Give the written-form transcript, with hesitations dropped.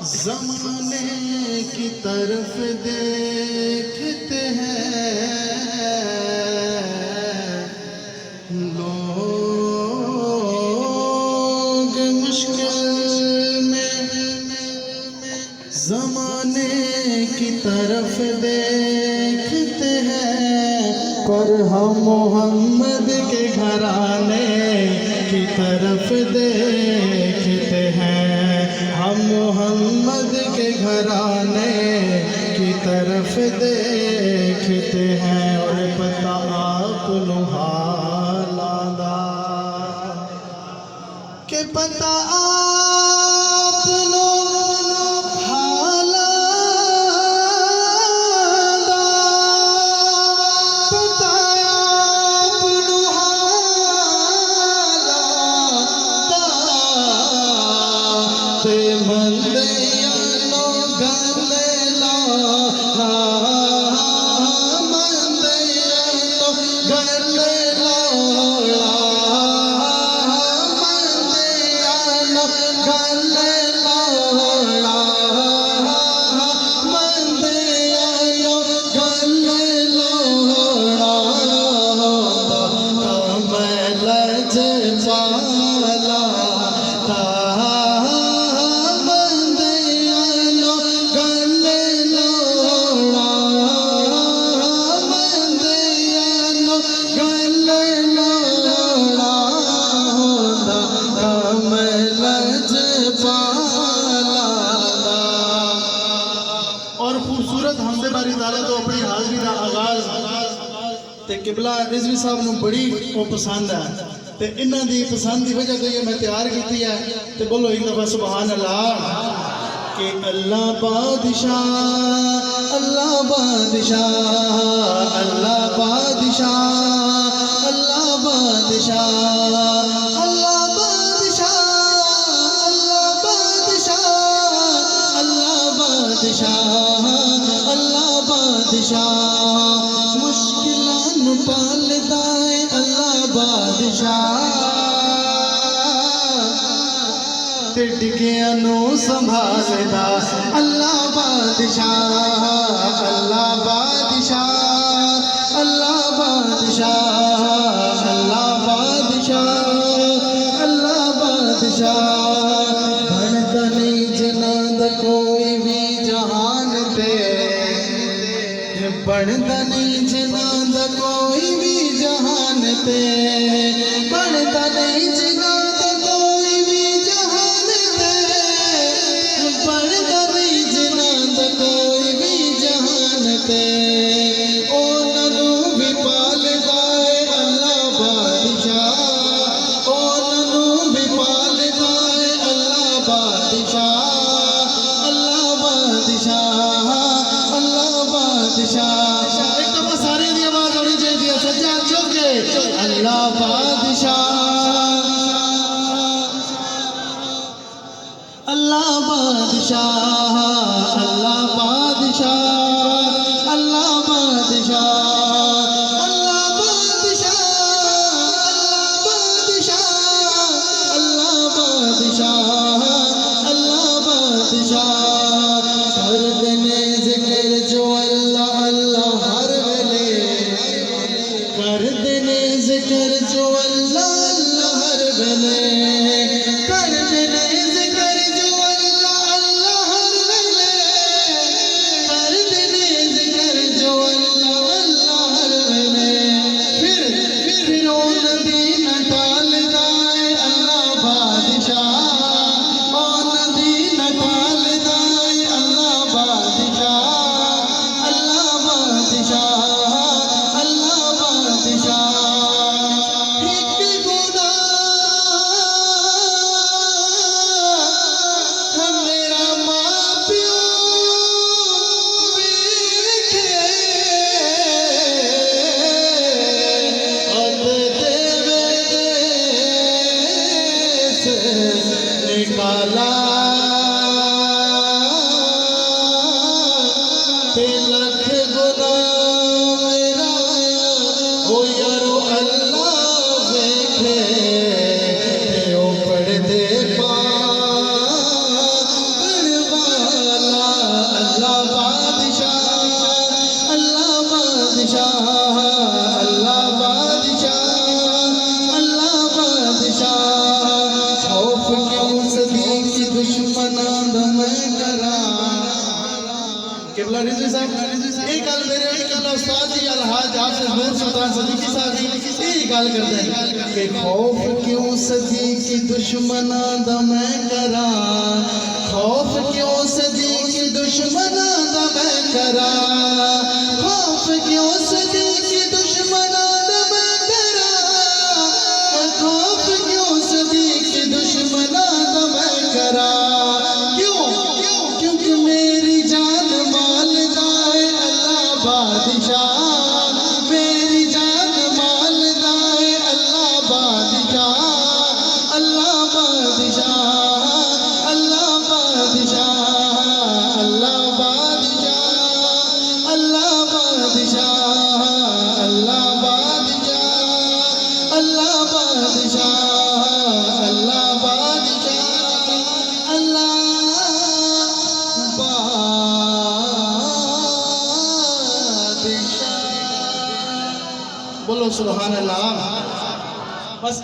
زمانے کی طرف دیکھتے ہیں لوگ مشکل میں، زمانے کی طرف دیکھتے ہیں، پر ہم محمد کے گھرانے کی طرف دیکھتے ہیں، ہم محمد کے گھرانے کی طرف دیکھتے ہیں، اور پتہ آپ نو حالاں دا کہ پتہ آپ نو حالاں دا، پتہ آپ نو حالاں دا، تے مندیاں نو گل لا، مندیاں نو گل لا، مندیاں نو گل لا، مندیاں نو گل لا، کمل جمالا تھا، مندیاں نو گل لا، مندیاں نو گل لا، کمل جمالا۔ اور خوبصورت حمد باری تعالیٰ تو اپنی حاضری کا آغاز تے قبلہ رضوی صاحب نو بڑی وہ پسند ہے، تے انہاں دی پسند دی وجہ تو یہ میں تیار کیتی ہے، تے بولو ایک دفعہ سبحان اللہ کہ اللہ بادشاہ، اللہ بادشاہ، اللہ بادشاہ، اللہ بادشاہ، اللہ بادشاہ، اللہ بادشاہ، اللہ بادشاہ، اللہ بادشاہ، مشکلان پال دائے اللہ بادشاہ، تے ڈگیاں نو سنبھال دا اللہ بادشاہ، اللہ بادشاہ، اللہ بادشاہ، اللہ بادشاہ، اللہ بادشاہ، بڑھتا نہیں جناں دا کوئی بھی جہان تے، بڑھتا نہیں جناں دا کوئی بھی جہان تے، بڑھتا نہیں جناں دا کوئی بھی جہان تے، بڑھتا نہیں جناں دا کوئی بھی جہان تے، انہاں نو بھی پال دائے اللہ بادشاہ، انہاں نو بھی پال دائے اللہ بادشاہ، اللہ بادشاہ، اللہ بادشاہ۔ ایک دفعہ سارے دی آواز ہونی چاہیے، سجا چل کے اللہ بادشاہ، اللہ بادشاہ، اللہ بادشاہ، اللہ بادشاہ، اللہ بادشاہ، اللہ بادشاہ، اللہ بادشاہ، کر دینے ذکر جو اللہ اللہ ہر ویلے، کر دینے ذکر جو اللہ اللہ ہر ویلے، کر دینے ذکر جو اللہ اللہ ہر ویلے، کر دینے ذکر جو اللہ اللہ ہر ویلے، پھر او ندی نہ ٹال دائے اللہ بادشاہ، او ندی نہ ٹال دائے اللہ بادشاہ، اللہ بادشاہ، اللہ بادشاہ، ایک گناہ میرا ماں پیو ویکھے، اب دیس نکالا، تے لکھ گناہ میرا او یارو اللہ ویکھے، تے او پڑھ دے پا قبلہ رضوی صاحب ایک گل میرے قبلہ استاد جی الحاج حافظ نور سلطان صدیقی صاحب جی ایک گل کرتے ہیں کہ خوف کیوں صدیقی دشمناں دا میں کراں خوف کیوں صدیقی دشمناں دا میں کراں خوف کیوں صدیقی دشمناں دا میں کراں خوف کیوں صدیقی دشمناں دا میں کراں کیونکہ میری جان مال دائے اللہ بادشاہ میری جان مال دائے اللہ بادشاہ اللہ بادشاہ اللہ بادشاہ اللہ بادشاہ اللہ بادشاہ اللہ بادشاہ اللہ بادشاہ اللہ بادشاہ اللہ بولو سبحان اللہ بس